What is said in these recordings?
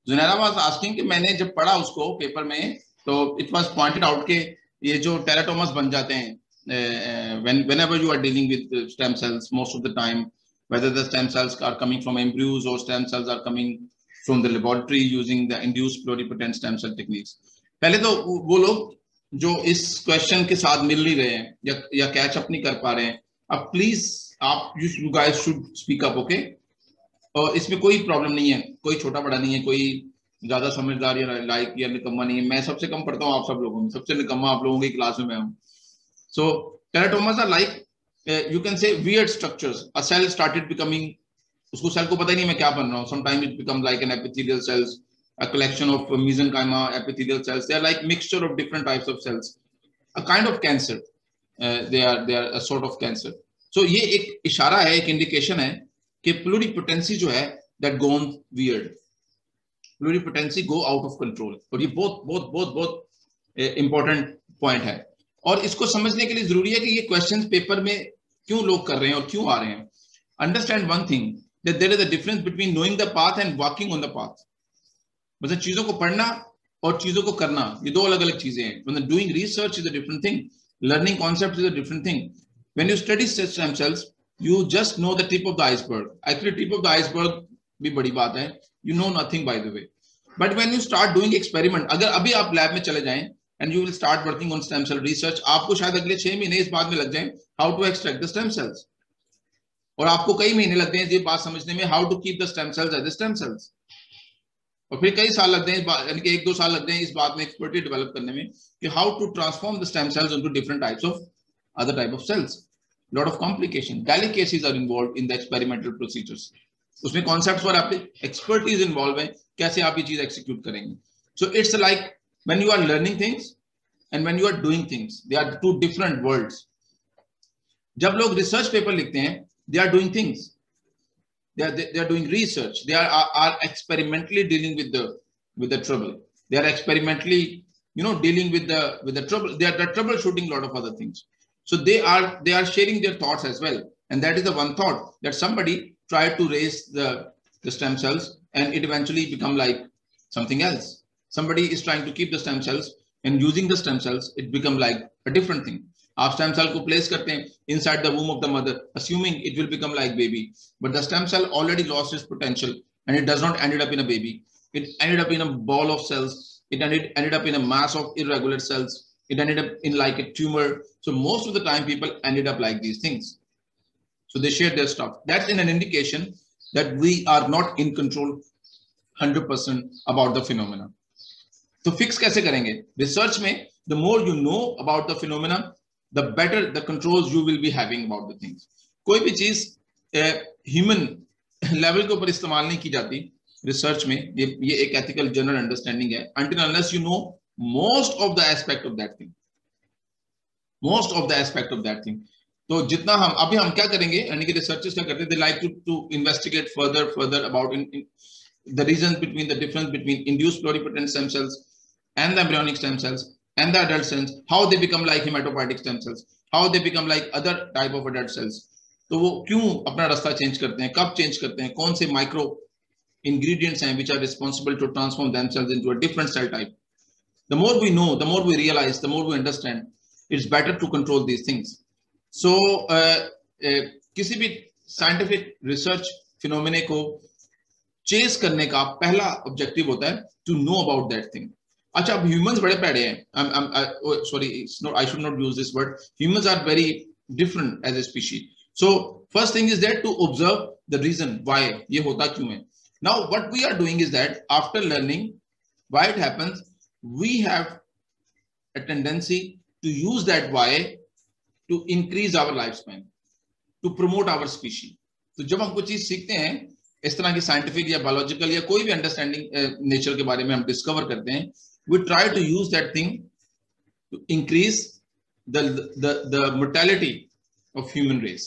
Junaira was asking कि मैंने जब पढ़ा उसको पेपर में तो इट वाज पॉइंटेड आउट के ये जो टेराटोमस बन जाते हैं whenever you are dealing with stem cells most of the time, whether the stem cells are coming from embryos or stem cells are coming from the laboratory using the induced pluripotent stem cell techniques. पहले तो वो लोग जो इस question के साथ मिल नहीं रहे हैं या कैच अप नहीं कर पा रहे हैं, अब प्लीज आप you guys should speak up, okay? और इसमें कोई प्रॉब्लम नहीं है, कोई छोटा बड़ा नहीं है, कोई ज्यादा समझदार या लाइक या निकम्मा नहीं है। मैं सबसे कम पढ़ता हूँ आप सब लोगों में, सबसे निकम्मा आप लोगों की क्लास में मैं हूँ। So teratomas are like you can say weird structures. A cell started becoming, उसको सेल को पता ही नहीं मैं क्या बन रहा हूँ। Sometime it become like an epithelial cells, a collection of mesenchyma, epithelial cells. They are like mixture of different types of cells, a kind of cancer. They are a sort of cancer. So ये एक इशारा है, एक indication है कि प्लूरिपोटेंसी जो है that gone weird, प्लूरिपोटेंसी go out of control. और ये बहुत बहुत बहुत बहुत इंपॉर्टेंट पॉइंट है और इसको समझने के लिए जरूरी है कि ये क्वेश्चंस पेपर में क्यों लोग कर रहे हैं और क्यों आ रहे हैं। Understand one thing, that there is a difference between knowing the path and walking on the path. मतलब चीजों को पढ़ना और चीजों को करना, ये दो अलग अलग चीजें हैं। मतलब doing research is a different thing, learning concept is a different thing. When you study stem cells you just know the tip of the iceberg. Actually tip of the iceberg भी बड़ी बात है, you know nothing by the way. But when you start doing experiment, अगर अभी आप lab में चले जाएं and you will start working on stem cell research, आपको शायद अगले 6 महीने इस बात में लग जाए how to extract the stem cells, और आपको कई महीने लगते हैं ये बात समझने में how to keep the stem cells as stem cells, और फिर कई साल लगते हैं यानी कि 1-2 साल लगते हैं इस बात में एक्सपर्टी डेवलप करने में कि how to transform the stem cells into different types of other type of cells. Lot of complication, delicacies are involved in the experimental procedures. उसमें कॉन्सेप्ट्स पर आपकी एक्सपर्टीज इन्वॉल्व है, कैसे आप ये चीज एक्सिक्यूट करेंगे। So it's like when you are learning things and when you are doing things, they are two different worlds. जब लोग रिसर्च पेपर लिखते हैं, they are doing things, they are doing research, they are experimentally dealing with the trouble, they are experimentally dealing with the trouble, they are troubleshooting a lot of other things. So they are sharing their thoughts as well, and that is the one thought that somebody tried to raise the stem cells and it eventually become like something else. Somebody is trying to keep the stem cells and using the stem cells it become like a different thing. आप stem cell को place करते हैं inside the वूम of the mother assuming it will become like baby, but the stem cell already lost its potential and it does not ended up in a baby, it ended up in a ball of cells, it ended up in a mass of irregular cells, it ended up in like a tumor. So most of the time people ended up like these things, so they share their stuff. That's an indication that we are not in control 100% about the phenomena. तो fix कैसे करेंगे research में? the more you know about the phenomena, the better the controls you will be having about the things. कोई भी चीज human level के ऊपर इस्तेमाल नहीं की जाती रिसर्च में, ये एक एथिकल जनरल अंडरस्टैंडिंग है, until unless you know most of the aspect of that thing, most of the aspect of that thing. तो जितना हम क्या करेंगे, यानी कि रिसर्चर्स क्या करते हैं, they like to investigate further about the reasons between the difference between induced pluripotent stem cells and the embryonic stem cells and the adult cells, how they become like hematopoietic stem cells, how they become like other type of adult cells. तो वो क्यों अपना रास्ता change करते हैं, कब change करते हैं, कौन से माइक्रो ingredients हैं which are responsible to transform themselves into a different cell type. The more we know, the more we realize, the more we understand, it's better to control these things. So किसी भी scientific research phenomena को chess करने का पहला objective होता है to know about that thing. अच्छा, अब ह्यूमंस बड़े पैड़े हैं, sorry I should not use this word, humans are very different as a species. So first thing is that to observe the reason why ये होता क्यों है. Now what we are doing is that after learning why it happens, we have a tendency to use that why to increase our life span, to promote our species. तो जब हम कुछ चीज सीखते हैं इस तरह की साइंटिफिक या बायोलॉजिकल या कोई भी अंडरस्टैंडिंग नेचर के बारे में हम डिस्कवर करते हैं, we try to use that thing to increase the mortality of human race,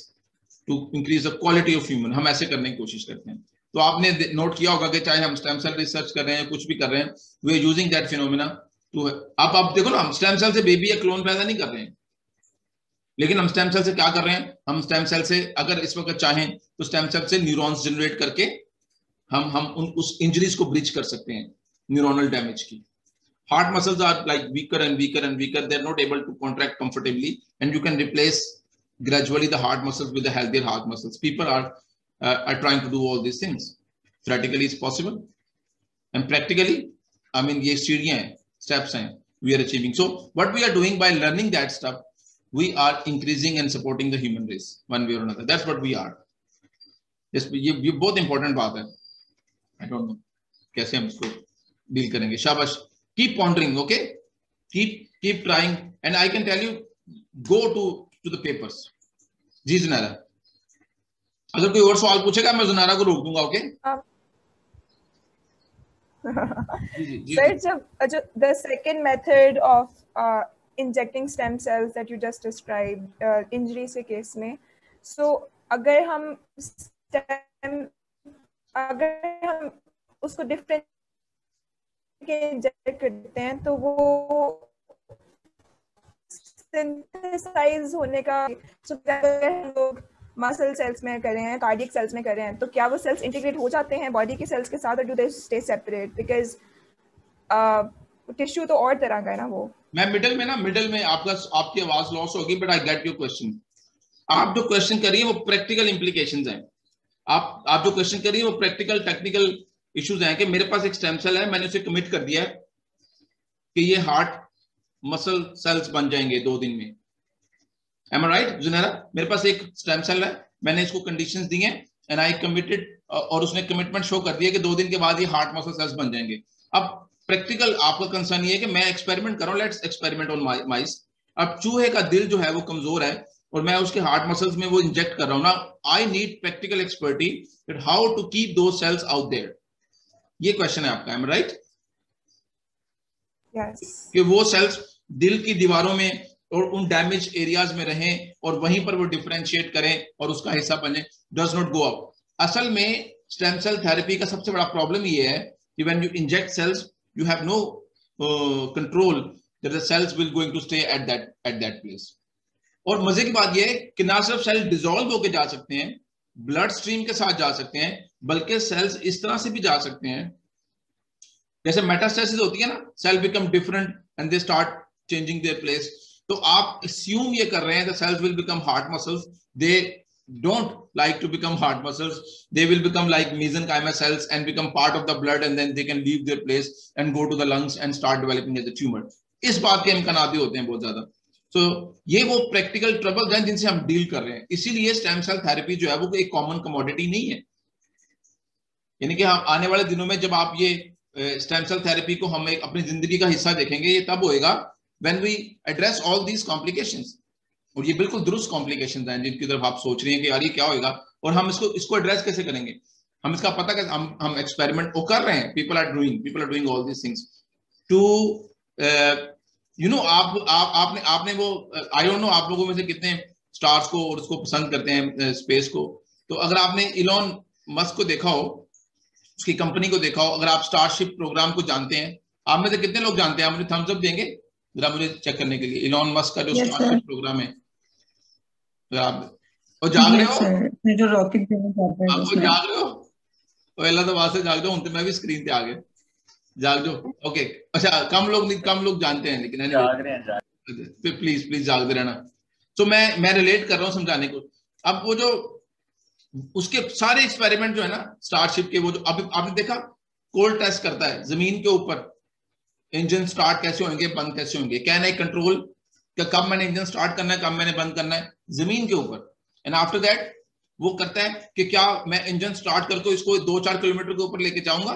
to increase the quality of human. हम ऐसे करने की कोशिश करते हैं. तो आपने नोट किया होगा कि चाहे हम स्टेम सेल रिसर्च कर रहे हैं, कुछ भी कर रहे हैं, we are using that phenomena to आप देखो ना, हम स्टेम सेल से बेबी या क्लोन पैदा नहीं कर रहे हैं, लेकिन हम स्टेम सेल से क्या कर रहे हैं, हम स्टेम सेल से अगर इस वक्त चाहें तो स्टेम सेल से न्यूरॉन्स जनरेट करके हम उस इंजरीज को ब्रिज कर सकते हैं न्यूरोनल डैमेज की. Heart muscles are like weaker and weaker and weaker. They're not able to contract comfortably, and you can replace gradually the heart muscles with the healthier heart muscles. People are trying to do all these things. Theoretically, it's possible, and practically, I mean, ये सीढ़ियां हैं, steps हैं, we are achieving. So, what we are doing by learning that stuff, we are increasing and supporting the human race one way or another. That's what we are. Yes, ये बहुत important बात है. I don't know कैसे हम इसको deal करेंगे. शाबाश. Keep pondering, okay? Keep trying, and I can tell you, go to the papers. जी जुनारा, अगर कोई और सवाल पूछेगा मैं जुनारा को रोक दूंगा, okay? Sir, जो the second method of injecting stem cells that you just described, injury के केस में, so अगर हम उसको different के इंजेक्ट करते हैं तो वो सिंथेसाइज होने का लोग मसल सेल्स में कर रहे हैं, कार्डियक सेल्स में कर रहे हैं, तो क्या वो सेल्स इंटीग्रेट हो जाते हैं बॉडी के सेल्स के साथ, और do they stay separate? Because tissue तो और तरह का है ना वो. मैं मिडिल में आपकी आवाज लॉस होगी, but I get your question. आप जो क्वेश्चन कर रही है वो प्रैक्टिकल इंप्लीकेशंस हैं. आप जो क्वेश्चन कर रही है वो प्रैक्टिकल टेक्निकल इश्यूज हैं कि मेरे पास एक स्टेम सेल है, मैंने उसे कमिट कर दिया है कि ये हार्ट मसल सेल्स बन जाएंगे 2 दिन में. Am I right, Junaira? मेरे पास एक स्टेम सेल है, मैंने इसको कंडीशंस दी हैं, एंड आई कमिटेड, और उसने कमिटमेंट शो कर दिया कि 2 दिन के बाद ये हार्ट मसल सेल्स बन जाएंगे. अब प्रैक्टिकल आपका कंसर्न ये है कि मैं एक्सपेरिमेंट कर रहा हूं, लेट्स एक्सपेरिमेंट ऑन माइस. अब चूहे का दिल जो है वो कमजोर है और मैं उसके हार्ट मसल्स में वो इंजेक्ट कर रहा हूं ना. I need practical expertise that how to keep those cells out there. ये क्वेश्चन है आपका, एम राइट? यस. कि वो सेल्स दिल की दीवारों में और उन डैमेज एरियाज में रहें और वहीं पर वो डिफरेंशिएट करें और उसका हिस्सा बने, डज नॉट गो अप. असल में स्टेम सेल थेरेपी का सबसे बड़ा प्रॉब्लम ये है कि when you inject cells you have no control that the cells will going to stay at that place. और मजे की बात ये है कि ना सिर्फ सेल डिसॉल्व होकर जा सकते हैं, ब्लड स्ट्रीम के साथ जा सकते हैं, बल्कि सेल्स इस तरह से भी जा सकते हैं जैसे मेटास्टेसिस होती है ना, cell become different and they start changing their place. तो आप अस्यूम ये कर रहे हैं the cells will become heart muscles. They don't like to become heart muscles. They will become like mesenchymal cells and become part of the blood, and then they can leave their place and go to the lungs and start developing as a tumor. इस बात के इम्कानात भी होते हैं बहुत ज्यादा. So ये वो प्रैक्टिकल ट्रबल्स हैं जिनसे हम डील कर रहे हैं. इसीलिए स्टेम सेल थेरेपी जो है वो एक कॉमन कमोडिटी नहीं है. यानी कि हम आने वाले दिनों में जब आप ये स्टेम सेल थेरेपी को हम एक अपनी जिंदगी का हिस्सा देखेंगे, ये तब होएगा when we address all these complications. और ये बिल्कुल दुरुस्त कॉम्प्लिकेशंस हैं जिनकी तरफ आप सोच रहे हैं कि यार ये क्या होएगा और हम इसको एड्रेस कैसे करेंगे. हम इसका पता कैसे, हम एक्सपेरिमेंट वो कर रहे हैं. People are doing all this things to you know. आपने वो आई डोंट नो आप लोगों में से कितने स्टार्स को और उसको पसंद करते हैं स्पेस को. तो अगर आपने इलॉन मस्क को देखा हो, उसकी कंपनी को देखा हो, अगर आप स्टारशिप प्रोग्राम को जानते हैं, आप में से कितने लोग जानते हैं? आप मुझे थम्स अप देंगे जरा मुझे चेक करने के लिए. इलॉन मस्क का जो स्टारशिप प्रोग्राम है, आप और जाग रहे हो? जो रॉकेट देना चाहते हैं, आप जाग रहे हो? पहला तो वहां से जाग जाओ, तो मैं भी स्क्रीन पे आ गया. जाग जाओ. ओके, अच्छा कम लोग जानते हैं, लेकिन जाग रहे हैं. प्लीज जागते रहना. तो मैं रिलेट कर रहा हूँ समझाने को. अब वो जो उसके सारे एक्सपेरिमेंट जो है ना स्टारशिप के, वो जो अभी आपने देखा कोल्ड टेस्ट करता है जमीन के ऊपर, इंजन स्टार्ट कैसे होंगे, बंद कैसे होंगे, कैन आई कंट्रोल कब मैंने इंजन स्टार्ट करना है, कब मैंने बंद करना है, जमीन के ऊपर. एंड आफ्टर दैट वो करता है कि क्या मैं इंजन स्टार्ट करके इसको 2-4 किलोमीटर के ऊपर लेके जाऊंगा,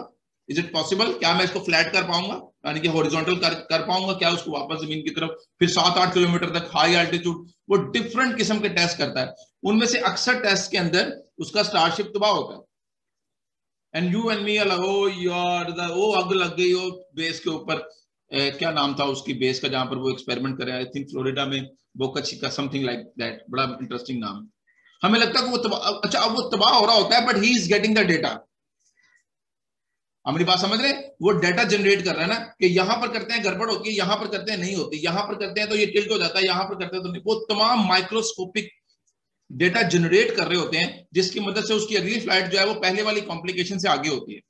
इज इट पॉसिबल, क्या मैं इसको फ्लैट कर पाऊंगा, यानी कि हॉरिजॉन्टल कर पाऊंगा, क्या उसको वापस जमीन की तरफ, फिर 7-8 किलोमीटर तक हाई एल्टीट्यूड. वो डिफरेंट किस्म के टेस्ट करता है. उनमें से अक्सर टेस्ट के अंदर उसका स्टारशिप तबाह होता है. एंड यू एंड मी ओ यार वो आग लग गई वो बेस के ऊपर. क्या नाम था उसकी बेस का जहां पर वो एक्सपेरिमेंट करे, आई थिंक फ्लोरिडा में, बोका चिका समथिंग लाइक दैट. बड़ा इंटरेस्टिंग नाम. हमें लगता है कि वो तबाह, अच्छा अब वो तबाह हो रहा होता है, but he is getting the data. हमारी बात समझ रहे हैं? वो डेटा जनरेट कर रहा है ना कि यहां पर करते हैं गड़बड़ होती है, यहां पर करते हैं नहीं होती, यहां पर करते हैं तो ये टिल्ट हो जाता है, यहां पर करते हैं तो नहीं. वो तमाम माइक्रोस्कोपिक डेटा जनरेट कर रहे होते हैं, जिसकी मदद से उसकी अगली फ्लाइट जो है वो पहले वाली कॉम्प्लिकेशन से आगे होती है।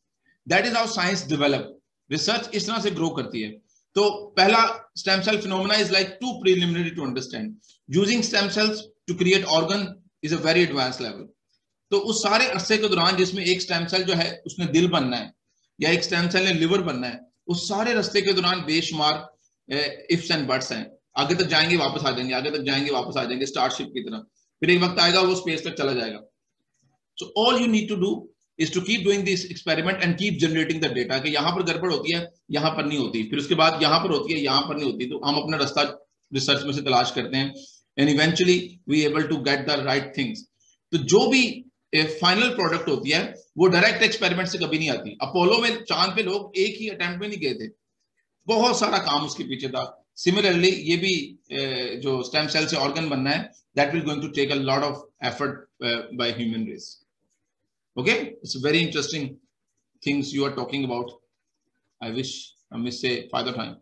That is how science develop, research इस तरह से ग्रो करती है। तो पहला stem cell phenomena is like too preliminary to understand. Using stem cells to create organ is a very advance level. तो उस सारे अरसे के दौरान जिसमें एक स्टेम सेल जो है उसने दिल बनना है या एक स्टेम सेल ने लिवर बनना है, उस सारे रास्ते के दौरान बेशुमार इफ्स एंड बट्स हैं। आगे तक जाएंगे वापस आ जाएंगे, आगे तक जाएंगे वापस आ जाएंगे, स्टारशिप की तरह। फिर एक वक्त आएगा वो स्पेस तक चला जाएगा। So all you need to do is to keep doing this experiment and keep generating the data कि यहाँ पर गड़बड़ होती है, यहाँ पर नहीं होती, फिर उसके बाद यहाँ पर होती है, यहाँ पर नहीं होती। तो हम अपना रास्ता रिसर्च में से तलाश करते हैं and eventually we able to get the right things। तो जो भी फाइनल प्रोडक्ट होती है वो डायरेक्ट एक्सपेरिमेंट से कभी नहीं आती। अपोलो में चांद पे लोग एक ही अटेम्प्ट में नहीं गए थे, बहुत सारा काम उसके पीछे था। सिमिलरली ये भी जो स्टेम सेल से ऑर्गन बनना है, that will going to take a lot of effort by human race. Okay, it's very interesting things you are talking about. I wish I miss say Father time.